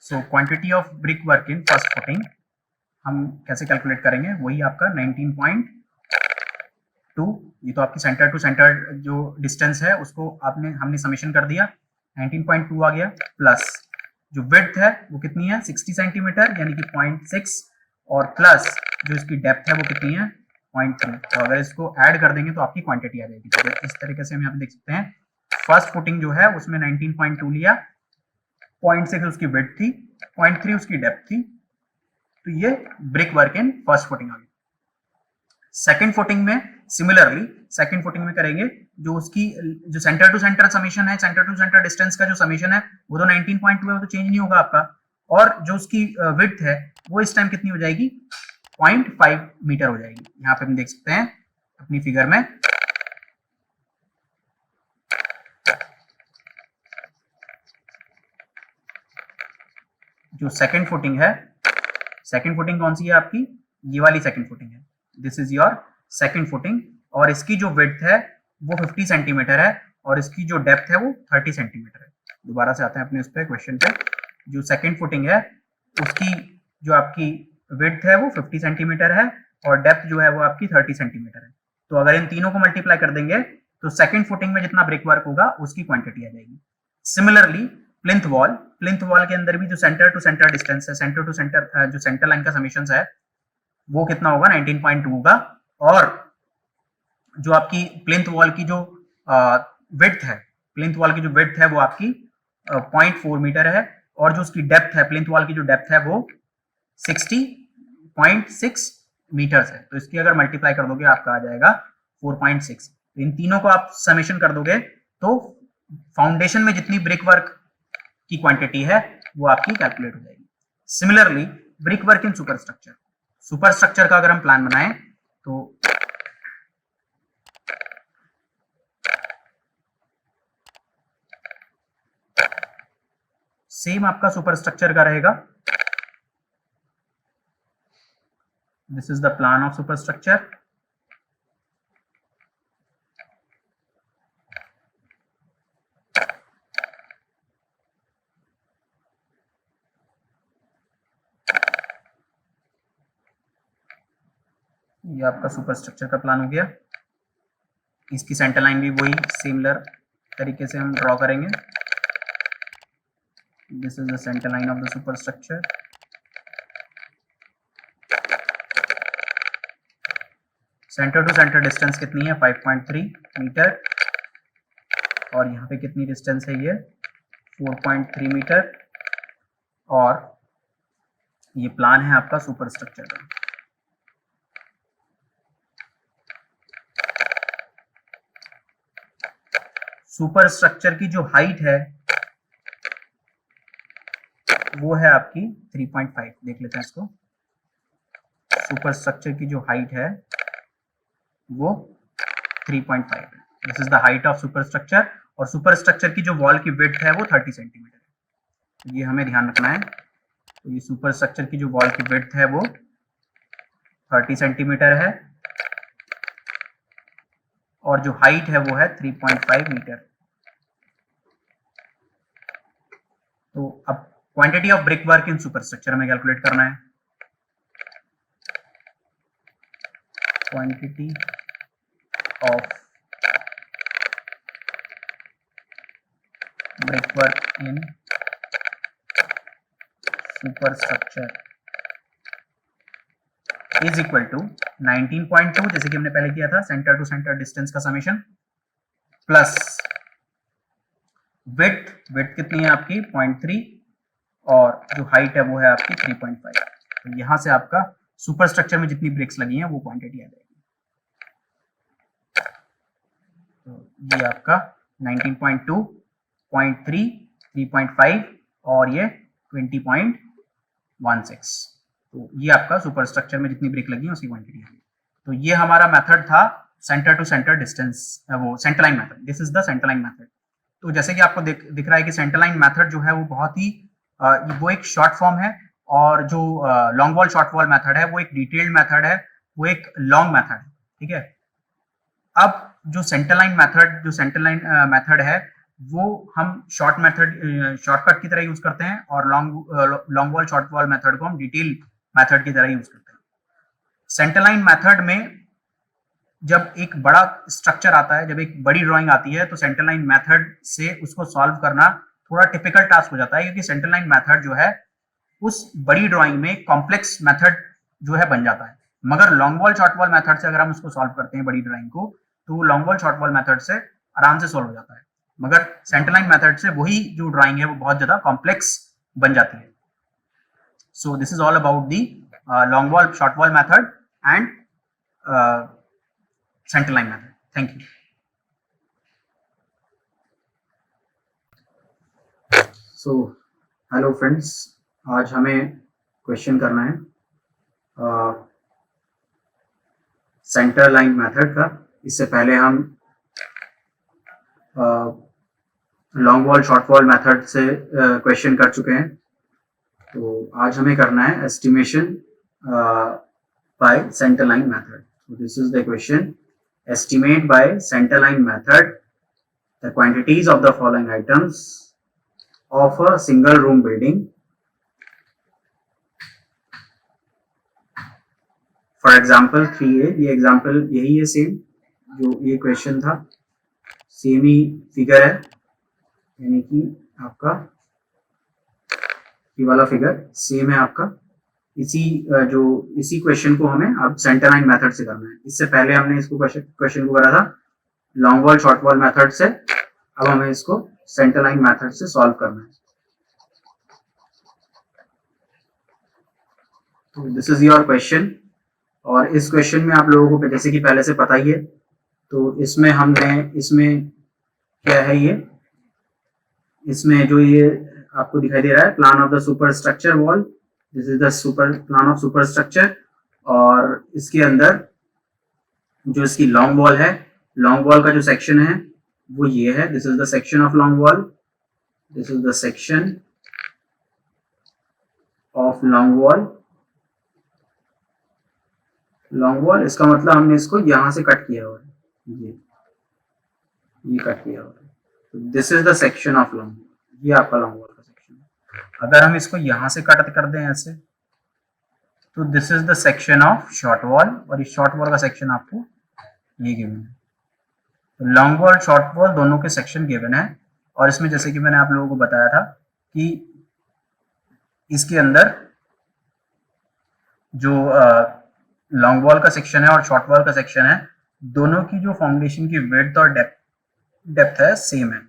So quantity of brick work in first footing हम कैसे calculate करेंगे, वही आपका 19.2, ये तो आपकी सेंटर टू सेंटर जो डिस्टेंस है उसको हमने समेशन कर दिया, 19.2 आ गया, प्लस जो विड्थ है वो कितनी है 60 सेंटीमीटर यानी कि 0.6, और प्लस जो इसकी डेप्थ है वो कितनी है 0.3। तो अगर इसको ऐड कर देंगे तो आपकी क्वांटिटी आ जाएगी। तो इस तरीके से हम यहाँ पे देख सकते हैं, फर्स्ट फुटिंग जो है उसमें 19.2 लिया, 0.6 उसकी विड्थ थी, 0.3 उसकी डेप्थ थी, तो ये brick work in first footing आ गई। सेकंड फुटिंग में सिमिलरली सेकंड फुटिंग में करेंगे, जो उसकी जो सेंटर टू सेंटर समेशन है, सेंटर टू सेंटर डिस्टेंस का जो समेशन है वो तो 19.2 है, वो तो चेंज नहीं होगा आपका, और जो उसकी विड्थ है वो इस टाइम कितनी हो जाएगी 0.5 मीटर हो जाएगी। यहाँ पे हम देख सकते हैं अपनी फिगर में, जो सेकंड फुटिंग है, सेकंड फुटिंग कौन सी है आपकी, ये वाली सेकंड फुटिंग है, this is your second footing, और इसकी जो विड्थ है वो 50 सेंटीमीटर है और इसकी जो डेप्थ है वो 30 सेंटीमीटर है। दोबारा से आते हैं अपने उस पे क्वेश्चन पे, जो सेकंड फुटिंग है उसकी जो आपकी विड्थ है वो 50 सेंटीमीटर है और डेप्थ जो है वो आपकी 30 सेंटीमीटर है। तो अगर इन तीनों को मल्टीप्लाई कर देंगे तो सेकंड फुटिंग में जितना ब्रिक वर्क होगा उसकी क्वांटिटी आ जाएगी। सिमिलरली प्लिंथ वॉल के अंदर भी जो सेंटर टू सेंटर डिस्टेंस है, सेंटर टू सेंटर जो सेंटर लाइन का समेशन है वो कितना होगा 19.2 होगा, और जो आपकी प्लिंथ वॉल की जो विड्थ है, प्लिंथ वॉल की जो विड्थ है वो आपकी 0.4 मीटर है, और जो उसकी डेप्थ है, प्लिंथ वॉल की जो डेप्थ है वो 60.6 मीटर्स है। तो इसकी अगर मल्टीप्लाई कर दोगे आपका आ जाएगा 4.6। तो इन तीनों को आप समेशन कर दोगे तो फाउंडेशन में जितनी ब्रिक वर्क की क्वांटिटी है वो आपकी कैलकुलेट हो जाएगी। Similarly brick work in superstructure, superstructure का अगर हम प्लान बनाएं तो सेम आपका सुपरस्ट्रक्चर का रहेगा, this is the plan of superstructure. ये आपका सुपरस्ट्रक्चर का प्लान हो गया, इसकी सेंटर लाइन भी वही सिमिलर तरीके से हम ड्रॉ करेंगे, this is the centre line of the superstructure. Centre to centre distance कितनी है 5.3 मीटर, और यहाँ पे कितनी डिस्टेंस है ये 4.3 मीटर, और ये प्लान है आपका सुपरस्ट्रक्चर का। सुपरस्ट्रक्चर की जो हाइट है वो है आपकी 3.5, देख लेते हैं इसको। सुपरस्ट्रक्चर की जो हाइट है वो 3.5 है, this is the height of superstructure, और सुपरस्ट्रक्चर की जो वॉल की विड्थ है वो 30 सेंटीमीटर है, ये हमें ध्यान रखना है। तो ये सुपरस्ट्रक्चर की जो वॉल की विड्थ है वो 30 सेंटीमीटर है और जो हाइट है वो है 3.5 मीटर। तो अब quantity of brick work in superstructure हमें कैलकुलेट करना है, quantity of brick work in superstructure is equal to 19.2, जैसे कि हमने पहले किया था, सेंटर टू सेंटर डिस्टेंस का समेशन, प्लस विड्थ कितनी है आपकी 0.3, और जो हाइट है वो है आपकी 3.5। तो यहां से आपका सुपरस्ट्रक्चर में जितनी ब्रिक्स लगी हैं वो क्वांटिटी आ जाएगी। तो ये आपका 19.2, 0.3, 3.5 और ये 20.16। तो ये आपका सुपरस्ट्रक्चर में जितनी ब्रिक लगी है उसकी क्वांटिटी है। तो ये हमारा मेथड था सेंटर टू सेंटर डिस्टेंस, वो centre line method, this is the centre line method. तो जैसे कि आपको दिख रहा है कि सेंटर लाइन मेथड जो है वो बहुत ही वो एक शॉर्ट फॉर्म है, और जो long wall short wall method है वो एक डिटेल्ड मेथड है, वो एक लॉन्ग मेथड है, ठीक है। अब जो सेंटर लाइन मेथड है वो हम शॉर्टकट की तरह यूज करते हैं, और long wall short wall method को हम डिटेल मेथड की तरह यूज करते हैं। सेंटर लाइन मेथड में जब एक बड़ा स्ट्रक्चर आता है, जब एक बड़ी ड्राइंग आती है, तो सेंटर लाइन मेथड से उसको सॉल्व करना थोड़ा टिपिकल टास्क हो जाता है, क्योंकि सेंटर लाइन मेथड जो है उस बड़ी ड्राइंग में कॉम्प्लेक्स मेथड जो है बन जाता है। मगर long wall short wall method से अगर हम उसको सॉल्व करते हैं बड़ी ड्राइंग को, तो long wall short wall method से आराम से सॉल्व हो जाता है, मगर सेंटर लाइन मेथड से वही जो ड्राइंग है वो बहुत ज्यादा कॉम्प्लेक्स बन जाती है। So this is all about the long wall short wall method and centre line method. Thank you. So hello friends, आज हमें क्वेश्चन करना है सेंटर लाइन मेथड का। इससे पहले हम long wall short wall method से क्वेश्चन कर चुके हैं। तो आज हमें करना है estimation bye centre line method. So this is the question: estimate by center line method the quantities of the following items of a single room building. For example 3A, ये एग्जाम्पल यही है, सेम जो ये question था, same ही figure है, यानी कि आपका ये वाला फिगर सेम है आपका। इसी क्वेश्चन को हमें अब सेंटर लाइन मेथड से करना है। इससे पहले हमने इसको क्वेश्चन को करा था long wall short wall method से, अब हमें इसको सेंटर लाइन मेथड से सॉल्व करना है। तो दिस इज योर क्वेश्चन, और इस क्वेश्चन में आप लोगों को जैसे कि पहले से पता ही है, तो इसमें क्या है, इसमें जो ये आपको दिखाई दे रहा है plan of the super structure wall, this is the plan of super structure, और इसके अंदर जो इसकी लॉन्ग वॉल है, लॉन्ग वॉल का जो सेक्शन है वो ये है, this is the section of long wall, this is the section of long wall, इसका मतलब हमने इसको यहां से कट किया हुआ है, ये कट किया हुआ है। This is the section of long wall, ये आपका लॉन्ग वॉल का सेक्शन है। अगर हम इसको यहां से कट कर दें ऐसे, तो this is the section of short wall, और इस शॉर्ट वॉल का सेक्शन आपको ये गिवन है। तो लॉन्ग वॉल शॉर्ट वॉल दोनों के सेक्शन गिवन है, और इसमें जैसे कि मैंने आप लोगों को बताया था कि इसके अंदर जो लॉन्ग वॉल का सेक्शन है और शॉर्ट वॉल का सेक्शन है, दोनों की जो फाउंडेशन की विड्थ और डेप्थ है सेम है।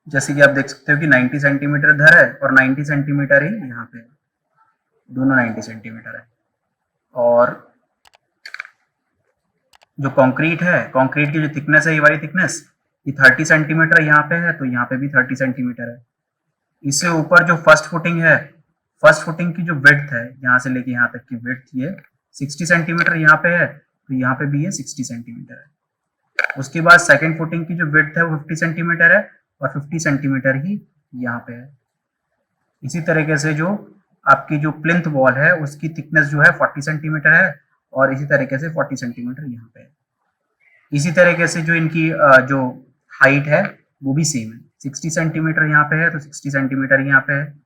जैसे कि आप देख सकते हो कि 90 सेंटीमीटर इधर है और 90 सेंटीमीटर ही यहाँ पे, दोनों 90 सेंटीमीटर है। और जो कंक्रीट है, कंक्रीट की जो थिकनेस है, ये वाली थिकनेस, ये 30 सेंटीमीटर यहाँ पे है, तो यहाँ पे भी 30 सेंटीमीटर है। इससे ऊपर जो फर्स्ट फुटिंग है, फर्स्ट फुटिंग की जो विड्थ है, यहाँ से लेके यहाँ तक की विड्थ ये 60 सेंटीमीटर यहाँ पे है, तो यहाँ पे भी ये 60 सेंटीमीटर है। उसके बाद सेकंड फुटिंग की जो विड्थ है वो 50 सेंटीमीटर है, और 50 सेंटीमीटर ही यहाँ पे है। इसी तरीके से जो आपकी जो प्लिंथ वॉल है उसकी थिकनेस जो है 40 सेंटीमीटर है, और इसी तरीके से 40 सेंटीमीटर यहाँ पे है। इसी तरीके से जो इनकी जो हाइट है वो भी सेम है, 60 सेंटीमीटर यहाँ पे है तो 60 सेंटीमीटर यहाँ पे है,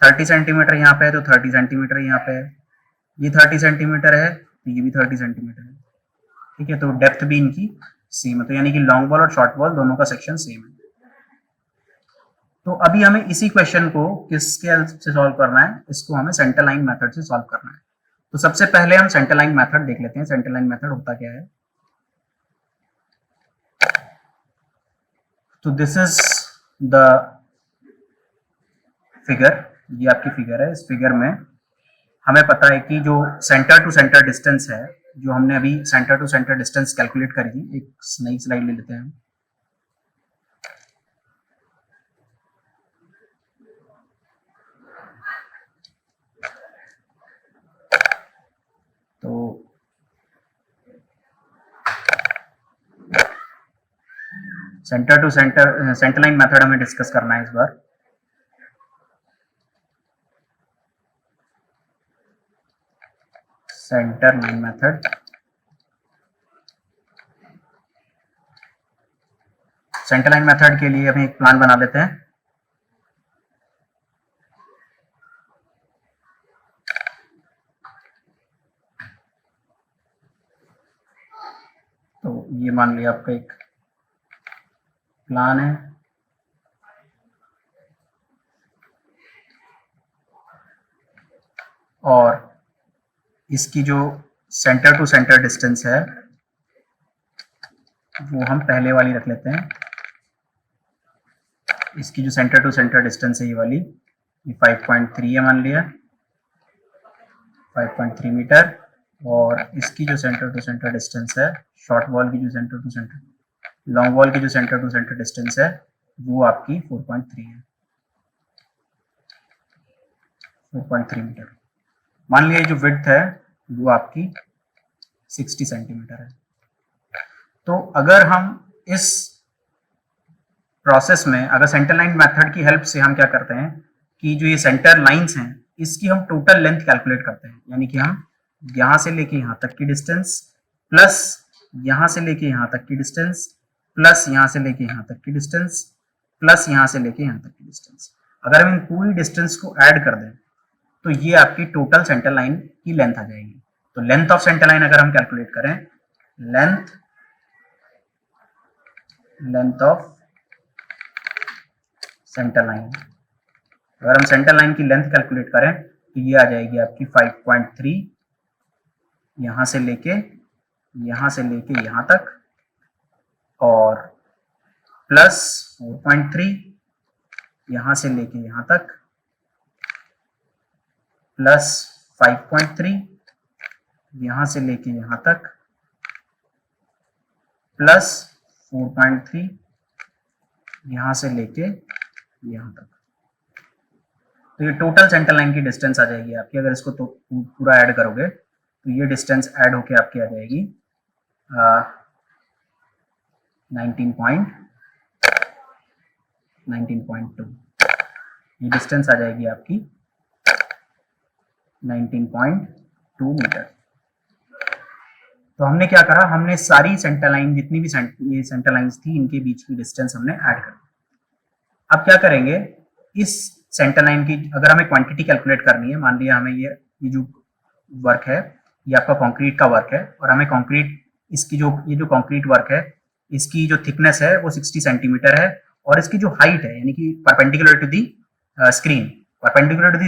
30 सेंटीमीटर यहाँ पे है तो 30 सेंटीमीटर यहाँ पे है, ये 30 सेंटीमीटर है तो ये भी 30 सेंटीमीटर है। ठीक है, तो डेप्थ भी इनकी सेम है, तो यानी कि लॉन्ग वॉल और शॉर्ट वॉल दोनों का सेक्शन सेम है। तो अभी हमें इसी क्वेश्चन को किसके हेल्प से सॉल्व करना है, इसको हमें सेंटर लाइन मेथड से सॉल्व करना है। तो सबसे पहले हम सेंटर लाइन मेथड देख लेते हैं, सेंटर लाइन मेथड होता क्या है। तो दिस इज द फिगर, ये आपकी फिगर है। इस फिगर में हमें पता है कि जो सेंटर टू सेंटर डिस्टेंस है, जो हमने अभी centre to centre distance calculate करी थी, एक नई स्लाइड ले लेते हैं। तो centre to centre line method हमें डिस्कस करना है इस बार। Centre line method, centre line method के लिए हमें एक प्लान बना लेते हैं। तो ये मान लिया आपका एक प्लान है। और इसकी जो सेंटर टू सेंटर डिस्टेंस है वो हम पहले वाली रख लेते हैं। इसकी जो सेंटर टू सेंटर डिस्टेंस है ये वाली, ये 5.3 है मान लिया, 5.3 मीटर। और इसकी जो सेंटर टू सेंटर डिस्टेंस है, शॉर्ट बॉल की जो centre to centre, long wall की जो सेंटर टू सेंटर डिस्टेंस है वो आपकी 4.3 है, 4.3 मीटर। मान लिया जो विड्थ है वो आपकी 60 सेंटीमीटर है। तो अगर हम इस प्रोसेस में अगर सेंटर लाइन मेथड की हेल्प से हम क्या करते हैं कि जो ये सेंटर लाइंस हैं इसकी हम टोटल लेंथ कैलकुलेट करते हैं, यानी कि हम यहां से लेके यहां तक की डिस्टेंस प्लस यहां से लेके यहां तक की डिस्टेंस प्लस यहां से लेके यहां तक की डिस्टेंस प्लस यहां से लेके यहां तक की डिस्टेंस, अगर हम इन पूरी डिस्टेंस को ऐड कर दें तो ये आपकी टोटल सेंटर लाइन की लेंथ आ जाएगी। तो लेंथ ऑफ सेंटर लाइन अगर हम कैलकुलेट करें, लेंथ ऑफ सेंटर लाइन, अगर हम सेंटर लाइन की लेंथ कैलकुलेट करें तो ये आ जाएगी आपकी 5.3 यहां से लेके यहां तक, और प्लस 4.3 यहां से लेके यहां तक, प्लस 5.3 यहां से लेके यहां तक, प्लस 4.3 यहां से लेके यहां तक। तो ये टोटल सेंटर लाइन की डिस्टेंस आ जाएगी आपकी। अगर इसको तो पूरा ऐड करोगे तो ये डिस्टेंस ऐड होके आपकी आ जाएगी 19.2। ये डिस्टेंस आ जाएगी आपकी 19.2 मीटर। तो हमने क्या करा, हमने सारी सेंटर लाइन जितनी भी ये सेंटर लाइंस थी इनके बीच की डिस्टेंस हमने ऐड कर दी। अब क्या करेंगे, इस सेंटर लाइन की अगर हमें क्वांटिटी कैलकुलेट करनी है, मान लिया हमें ये जो वर्क है ये आपका कंक्रीट का वर्क है और हमें कंक्रीट इसकी ये जो कंक्रीट वर्क है इसकी जो थिकनेस है वो 60 सेंटीमीटर है और इसकी जो हाइट है यानी कि परपेंडिकुलर टू दी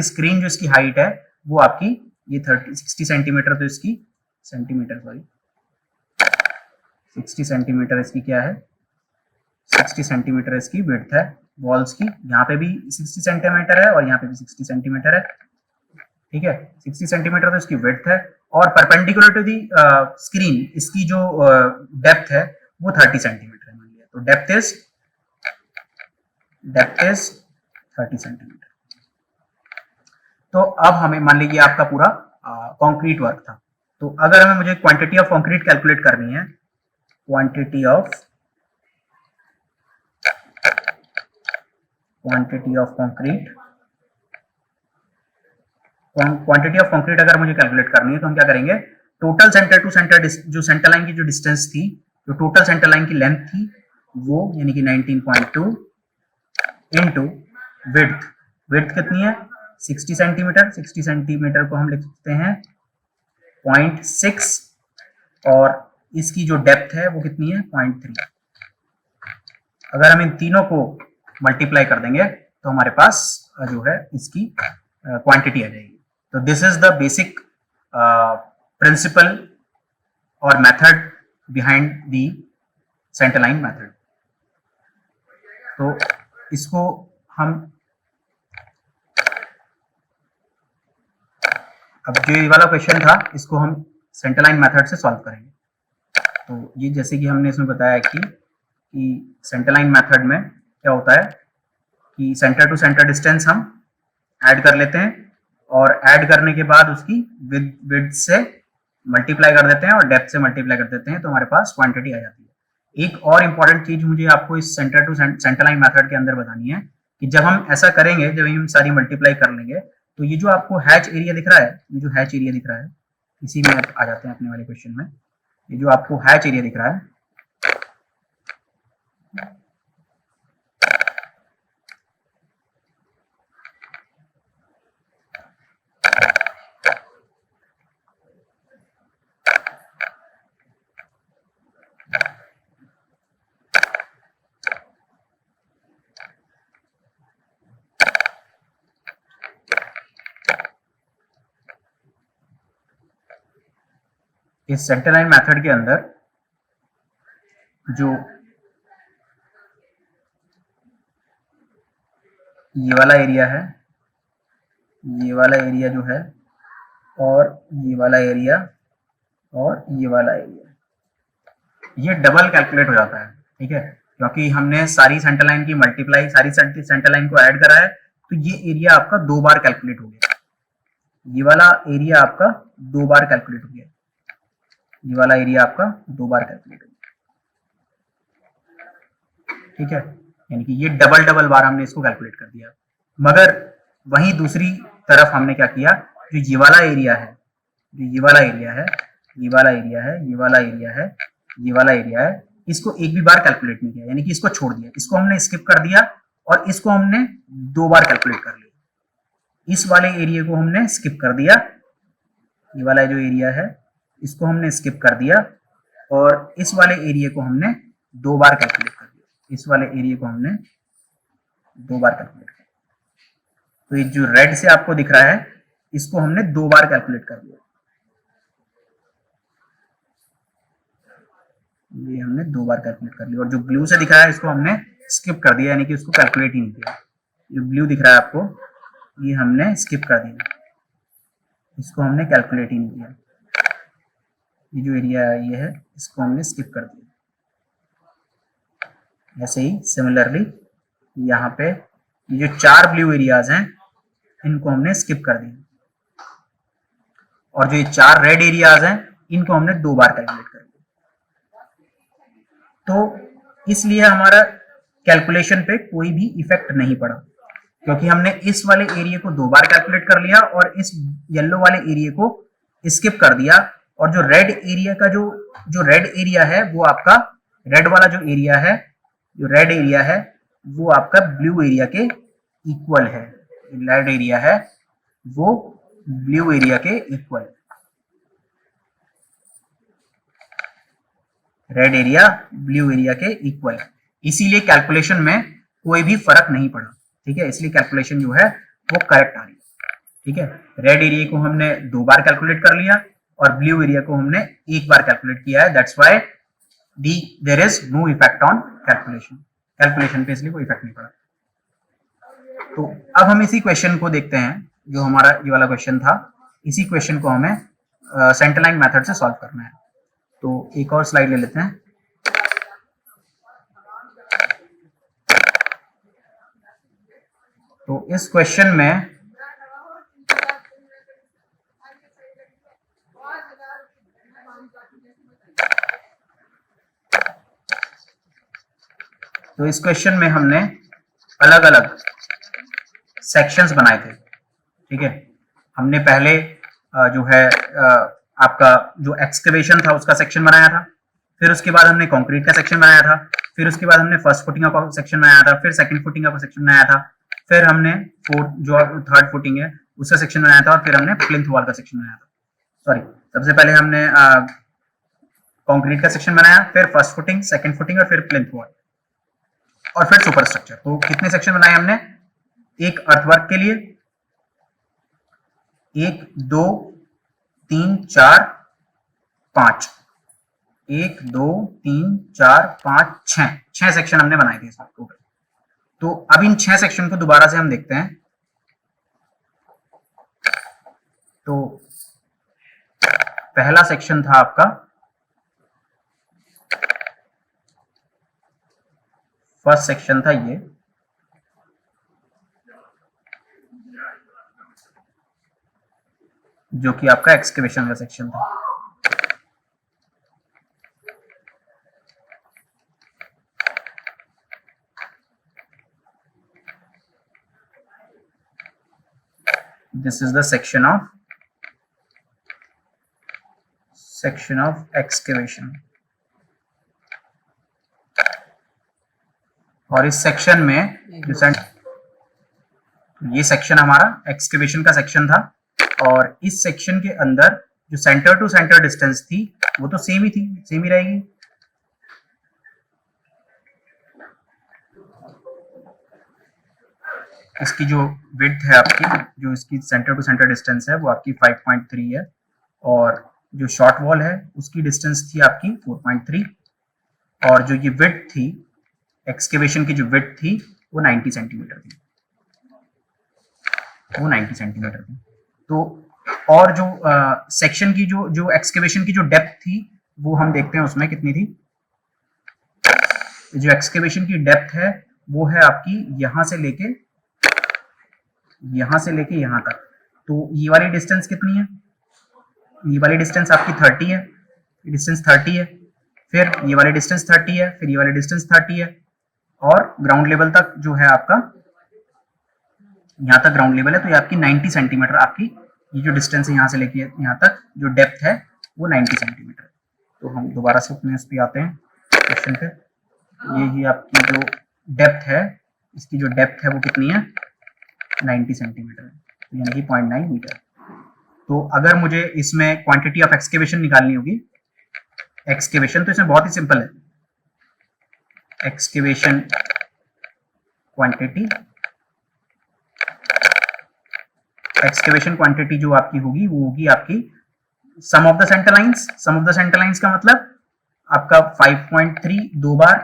स्क्रीन जो इसकी हाइट है वो आपकी ये 60 सेंटीमीटर, तो इसकी सेंटीमीटर 60 सेंटीमीटर इसकी क्या है, 60 सेंटीमीटर इसकी विड्थ है वॉल्स की। यहाँ पे भी 60 सेंटीमीटर है और यहाँ पे भी 60 सेंटीमीटर है, ठीक है। 60 सेंटीमीटर तो इसकी विड्थ है और परपेंडिकुलर टू दी स्क्रीन इसकी जो डेप्थ है वो 30 सेंटीमीटर है मान लिया। तो डेप्थ इज 30 सेंटीमीटर। तो अब हमें मान लीजिए आपका पूरा कंक्रीट वर्क था, तो अगर हमें मुझे क्वांटिटी ऑफ कंक्रीट कैलकुलेट करनी है, क्वांटिटी ऑफ कंक्रीट अगर मुझे कैलकुलेट करनी है तो हम क्या करेंगे, टोटल सेंटर टू सेंटर जो सेंटर लाइन की जो डिस्टेंस थी, जो टोटल सेंटर लाइन की लेंथ थी वो यानी कि 19.2 इनटू विड्थ कितनी है 60 सेंटीमीटर। 60 सेंटीमीटर को हम लिख सकते हैं 0.6 और इसकी जो डेप्थ है वो कितनी है 0.3। अगर हम इन तीनों को मल्टीप्लाई कर देंगे तो हमारे पास जो है इसकी क्वांटिटी आ जाएगी। तो this is the basic principle और method behind the centre line method. तो इसको हम अब जो ये वाला क्वेश्चन था इसको हम सेंटर लाइन मेथड से सॉल्व करेंगे। तो ये जैसे कि हमने इसमें बताया कि सेंटर लाइन मेथड में क्या होता है कि सेंटर टू सेंटर डिस्टेंस हम ऐड कर लेते हैं और ऐड करने के बाद उसकी विड्थ से मल्टीप्लाई कर देते हैं और डेप्थ से मल्टीप्लाई कर देते हैं, तो हमारे पास क्वांटिटी आ जाती है। एक और इंपॉर्टेंट चीज मुझे आपको इस centre to centre line method के अंदर बतानी है कि जब हम ऐसा करेंगे, जब हम सारी मल्टीप्लाई कर लेंगे तो ये जो आपको हैच एरिया दिख रहा है, ये जो हैच एरिया दिख रहा है, इसी में आ जाते हैं अपने वाले क्वेश्चन में। ये जो आपको हैच एरिया दिख रहा है इस सेंटर लाइन मेथड के अंदर जो ये वाला एरिया है, ये वाला एरिया जो है, और ये वाला एरिया और ये वाला एरिया, ये डबल कैलकुलेट हो जाता है, ठीक है, क्योंकि हमने सारी सेंटर लाइन की मल्टीप्लाई, सारी सेंटर लाइन को ऐड करा है, तो ये एरिया आपका 2 बार कैलकुलेट हो गया, ये वाला एरिया आपका 2 बार कैलकुलेट हो गया, ये वाला एरिया आपका 2 बार कैलकुलेट हो गया, ठीक है, यानी कि ये डबल डबल बार हमने इसको कैलकुलेट कर दिया। मगर वहीं दूसरी तरफ हमने क्या किया, जो ये वाला एरिया है, जो ये वाला एरिया है, ये वाला एरिया है, ये वाला एरिया है, ये वाला एरिया है, इसको एक भी बार कैलकुलेट नहीं किया, यानी कि इसको छोड़ दिया, इसको हमने स्किप कर दिया और इसको हमने 2 बार कैलकुलेट कर लिया। इस वाले एरिया को हमने स्किप कर दिया, ये वाला जो एरिया है इसको हमने स्किप कर दिया, और इस वाले एरिया को हमने 2 बार कैलकुलेट कर दिया, इस वाले एरिया को हमने 2 बार कैलकुलेट कर दिया। तो ये जो रेड से आपको दिख रहा है, इसको हमने 2 बार कैलकुलेट कर दिया, ये हमने 2 बार कैलकुलेट कर लिया, और जो ब्लू से दिख रहा है इसको हमने स्किप कर दिया, यानी कि उसको कैलकुलेट ही नहीं किया। जो ब्लू दिख रहा है आपको, ये हमने स्किप कर दिया, इसको हमने कैलकुलेट ही नहीं किया। ये जो एरिया ये है, इसको हमने स्किप कर दिया। ऐसे ही सिमिलरली यहाँ पे ये जो 4 ब्लू एरियाज हैं, इनको हमने स्किप कर दिया, और जो ये 4 रेड एरियाज हैं, इनको हमने 2 बार कैलकुलेट कर दिया। तो इसलिए हमारा कैलकुलेशन पे कोई भी इफेक्ट नहीं पड़ा, क्योंकि हमने इस वाले एरिया को 2 बार कैलकुलेट कर लिया और इस येलो वाले एरिया को स्किप कर दिया, और जो रेड एरिया का जो रेड एरिया है, वो आपका रेड वाला जो एरिया है, जो रेड एरिया है, वो आपका ब्लू एरिया के इक्वल है। रेड एरिया है वो ब्लू एरिया के इक्वल है, रेड एरिया ब्लू एरिया के इक्वल है, इसीलिए कैलकुलेशन में कोई भी फर्क नहीं पड़ा, ठीक है, इसलिए कैलकुलेशन जो है वो करेक्ट आ रही है, ठीक है। रेड एरिया को हमने 2 बार कैलकुलेट कर लिया और ब्लू एरिया को हमने 1 बार कैलकुलेट किया है, that's why there is no effect on calculation, calculation पे इसलिए कोई इफेक्ट नहीं पड़ा। तो अब हम इसी क्वेश्चन को देखते हैं, जो हमारा ये वाला क्वेश्चन था, इसी क्वेश्चन को हमें सेंटर लाइन मेथड से सॉल्व करना है। तो एक और स्लाइड ले लेते हैं। तो इस क्वेश्चन में हमने अलग अलग सेक्शंस बनाए थे, ठीक है। हमने पहले जो है आपका जो एक्सकेवेशन था उसका सेक्शन बनाया था, फिर उसके बाद हमने कंक्रीट का सेक्शन बनाया था, फिर उसके बाद हमने फर्स्ट फुटिंग का सेक्शन बनाया था, फिर सेकंड फुटिंग का सेक्शन बनाया था, फिर हमने जो थर्ड फुटिंग है उसका सेक्शन बनाया था, और फिर हमने प्लिंथ वॉल का सेक्शन बनाया था। सॉरी, सबसे पहले हमने कंक्रीट का सेक्शन बनाया, फिर फर्स्ट फुटिंग, सेकंड फुटिंग, और फिर प्लिंथ वॉल, और फिर सुपर स्ट्रक्चर। तो कितने सेक्शन बनाए हमने? एक अर्थवर्क के लिए 1 2 3 4 5, 1 2 3 4 5 6 सेक्शन हमने बनाए थे इसमें टोटल। तो अब इन 6 सेक्शन को दोबारा से हम देखते हैं। तो पहला सेक्शन था आपका फर्स्ट सेक्शन था ये, जो कि आपका एक्सकेवेशन का सेक्शन था। This is the section of excavation, और इस सेक्शन में जो ये सेक्शन हमारा एक्सकेवेशन का सेक्शन था, और इस सेक्शन के अंदर जो सेंटर टू सेंटर डिस्टेंस थी वो तो सेम ही थी, सेम ही रहेगी। इसकी जो विड्थ है आपकी, जो इसकी सेंटर टू सेंटर डिस्टेंस है वो आपकी 5.3 है, और जो शॉर्ट वॉल है उसकी डिस्टेंस थी आपकी 4.3 और जो ये विड्थ थी एक्सकेवेशन की जो विड्थ थी वो 90 सेंटीमीटर थी, वो 90 सेंटीमीटर थी। तो और जो सेक्शन की जो एक्सकेवेशन की जो डेप्थ थी वो हम देखते हैं उसमें कितनी थी। जो एक्सकेवेशन की डेप्थ है वो है आपकी यहां से लेके यहां तक। तो ये वाली डिस्टेंस कितनी है, ये वाली डिस्टेंस आपकी 30 है, डिस्टेंस 30 है, फिर ये वाली डिस्टेंस 30 है, फिर ये वाली डिस्टेंस 30 है और ग्राउंड लेवल तक जो है आपका यहाँ तक ग्राउंड लेवल है, तो ये आपकी 90 सेंटीमीटर आपकी ये जो डिस्टेंस है यहाँ से लेके यहाँ तक जो डेप्थ है वो 90 सेंटीमीटर। तो हम दोबारा से अपने उस पे आते हैं क्वेश्चन पे। ये ही आपकी जो डेप्थ है, इसकी जो डेप्थ है वो कितनी है 90 सेंटीमीटर, यानी कि 0.9 मीटर। तो अगर मुझे इसमें क्वांटिटी ऑफ एक्सकेवेशन निकालनी होगी, एक्सकेवेशन तो इसमें बहुत ही सिंपल है, एक्सकेवेशन क्वांटिटी, एक्सकेवेशन क्वांटिटी जो आपकी होगी वो होगी आपकी sum of the centre lines. Sum of the centre lines का मतलब आपका 5.3 दो बार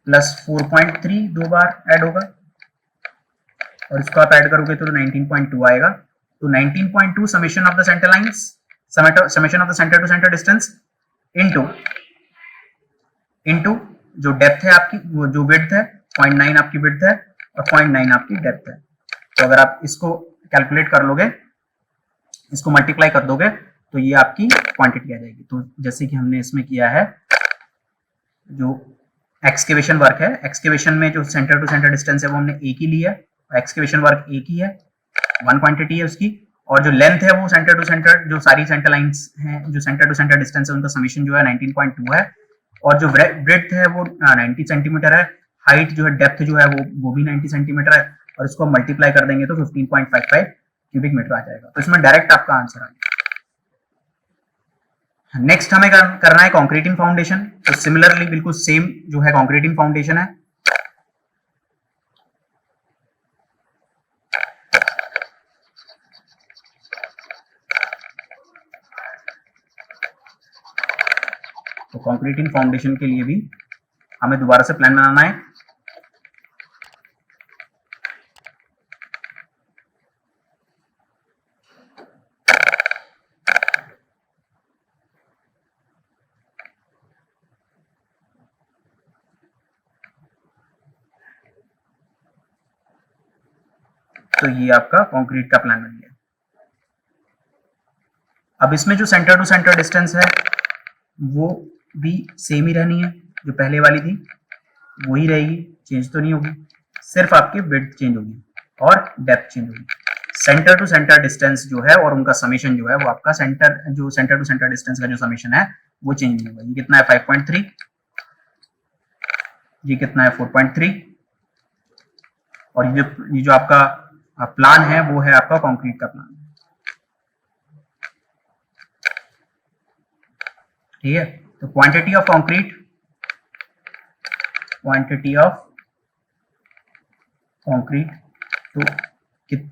प्लस 4.3 दो बार ऐड होगा और इसको आप ऐड करोगे तो 19.2 आएगा। तो 19.2 summation of the centre lines, summation of the centre to centre distance into जो डेप्थ है आपकी, वो जो विड्थ है 0.9 आपकी विड्थ है और 0.9 आपकी डेप्थ है। तो अगर आप इसको कैलकुलेट कर लोगे, इसको मल्टीप्लाई कर दोगे तो ये आपकी क्वांटिटी आ जाएगी। तो जैसे कि हमने इसमें किया है जो एक्सकेवेशन वर्क है, एक्सकेवेशन में जो सेंटर टू सेंटर डिस्टेंस है वो हमने एक ही लिया है, एक्सकेवेशन वर्क एक ही है, वन क्वांटिटी है उसकी, और जो लेंथ है वो सेंटर टू सेंटर जो सारी सेंटर लाइंस हैं जो सेंटर टू सेंटर डिस्टेंस है उनका समेशन जो है 19.2 है और जो ब्रेड्थ है वो 90 सेंटीमीटर है, हाइट जो है डेप्थ जो है वो भी 90 सेंटीमीटर है और इसको मल्टीप्लाई कर देंगे तो 15.55 क्यूबिक मीटर आ जाएगा। तो इसमें डायरेक्ट आपका आंसर आ गया। नेक्स्ट हमें करना है कंक्रीटिंग फाउंडेशन। तो सिमिलरली बिल्कुल सेम जो है कंक्रीटिंग फाउंडेशन है। तो कंक्रीटिंग फाउंडेशन के लिए भी हमें दोबारा से प्लान बनाना है। तो ये आपका कंक्रीट का प्लान बन गया। अब इसमें जो सेंटर टू सेंटर डिस्टेंस है वो भी सेम ही रहनी है, जो पहले वाली थी वही रहेगी, चेंज तो नहीं होगी, सिर्फ आपकी विड्थ चेंज होगी और डेप्थ चेंज होगी। सेंटर टू सेंटर डिस्टेंस जो है और उनका समेशन जो है वो आपका सेंटर टू सेंटर डिस्टेंस का जो समेशन है वो चेंज नहीं होगा। ये कितना है 5.3, ये कितना है 4.3 और ये जो आपका प्लान है वो है आपका कंक्रीट का प्लान। ठीक है, तो quantity of concrete, quantity of concrete तो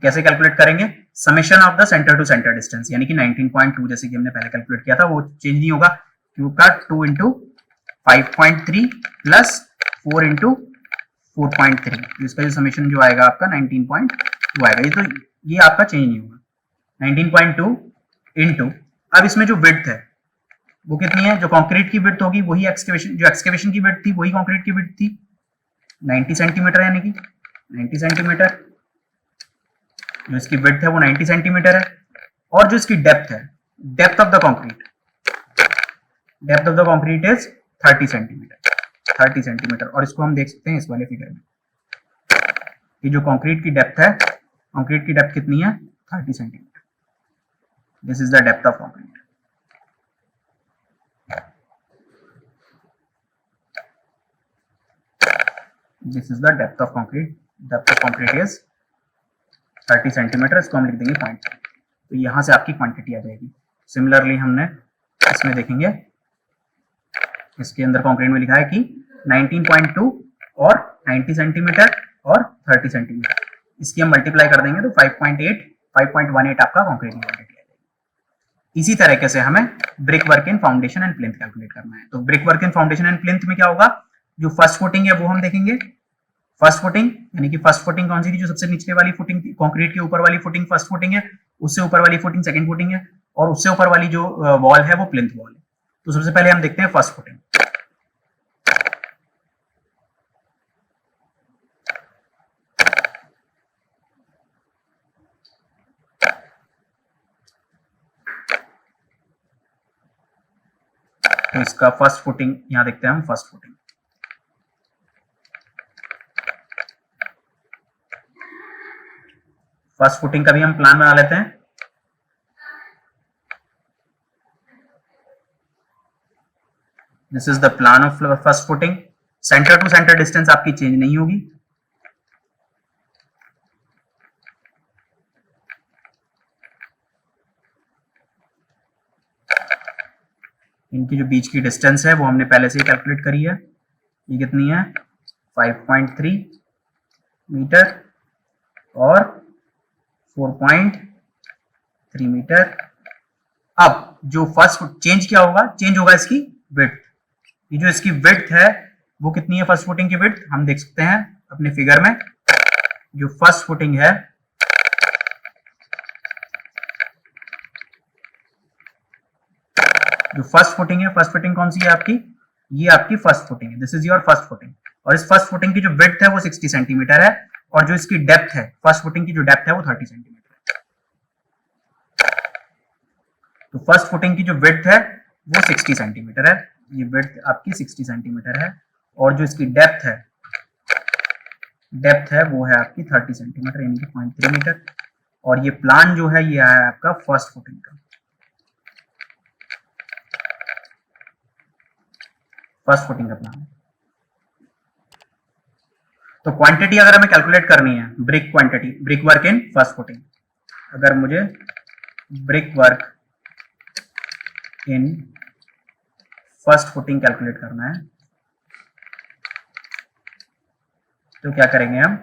कैसे कैलकुलेट करेंगे, summation of the centre to centre distance, यानी कि 19.2 जैसे कि हमने पहले कैलकुलेट किया था वो चेंज नहीं होगा, क्यू का 2 इंटू 5.3 प्लस 4 इंटू 4.3, इसका जो समेशन जो आएगा आपका 19.2 आएगा। ये तो ये आपका चेंज नहीं होगा। 19.2 इंटू, अब इसमें जो विड्थ है वो कितनी है, जो कंक्रीट की विड्थ होगी वही एक्सकेवेशन, जो एक्सकेवेशन की विड्थ थी वही कंक्रीट की विड्थ थी 90 सेंटीमीटर, यानी कि 90 सेंटीमीटर, जो इसकी विड्थ है वो 90 सेंटीमीटर है और जो इसकी डेप्थ है, depth of the concrete, depth of the concrete is 30 centimetre, 30 centimetre. और इसको हम देख सकते हैं इस वाले फिगर में कि जो कंक्रीट की डेप्थ है, कंक्रीट की डेप्थ कितनी है 30 centimetre. This is the depth of concrete. This is the depth of concrete. Depth of concrete is 30 centimetre, इसको हम लिख देंगे 0.5। तो यहां से आपकी क्वांटिटी आ जाएगी। सिमिलरली हमने इसमें देखेंगे, इसके अंदर कंक्रीट में लिखा है कि 19.2 और 90 सेंटीमीटर और 30 सेंटीमीटर, इसकी हम मल्टीप्लाई कर देंगे तो 5.8 5.18 आपका कंक्रीट की क्वांटिटी आ जाएगी। इसी तरीके से हमें brick work in foundation and plinth calculate करना है। तो brick work in foundation and plinth में क्या होगा, जो फर्स्ट फुटिंग है वो हम देखेंगे। फर्स्ट फुटिंग यानी कि फर्स्ट फुटिंग कौन सी थी, जो सबसे निचले वाली फुटिंग थी, कंक्रीट के ऊपर वाली फुटिंग फर्स्ट फुटिंग है, उससे ऊपर वाली फुटिंग सेकंड फुटिंग है, और उससे ऊपर वाली जो वॉल है वो प्लिंथ वॉल है। तो सबसे पहले हम देखते हैं फर्स्ट फुटिंग। तो इसका फर्स्ट फुटिंग यहां देखते हैं हम, फर्स्ट फुटिंग। फर्स्ट फुटिंग का भी हम प्लान बना लेते हैं। This is the plan of first footing. Centre to centre distance आपकी चेंज नहीं होगी। इनकी जो बीच की डिस्टेंस है वो हमने पहले से ही कैलकुलेट करी है। ये कितनी है, 5.3 मीटर और 4.3 मीटर। अब जो फर्स्ट चेंज क्या होगा, चेंज होगा इसकी विड्थ। ये जो इसकी विड्थ है वो कितनी है, फर्स्ट फुटिंग की विड्थ हम देख सकते हैं अपने फिगर में। जो फर्स्ट फुटिंग है जो फर्स्ट फुटिंग है, फर्स्ट फुटिंग कौन सी है आपकी, ये आपकी फर्स्ट फुटिंग है। This is your first footing. और इस फर्स्ट फुटिंग की जो विड्थ है वो 60 सेंटीमीटर है, और जो इसकी डेप्थ है, फर्स्ट फुटिंग की जो डेप्थ है वो 30 सेंटीमीटर है। तो फर्स्ट फुटिंग की जो विड्थ है वो 60 सेंटीमीटर है, ये विड्थ आपकी 60 सेंटीमीटर है, और जो इसकी डेप्थ है वो है आपकी 30 सेंटीमीटर यानी कि 0.3 मीटर। और ये प्लान जो है ये है आपका फर्स्ट फुटिंग का। फर्स्ट फुटिंग का प्लान। तो क्वांटिटी अगर हमें कैलकुलेट करनी है, brick quantity, brick work in first footing, अगर मुझे brick work in first footing calculate करना है तो क्या करेंगे हम,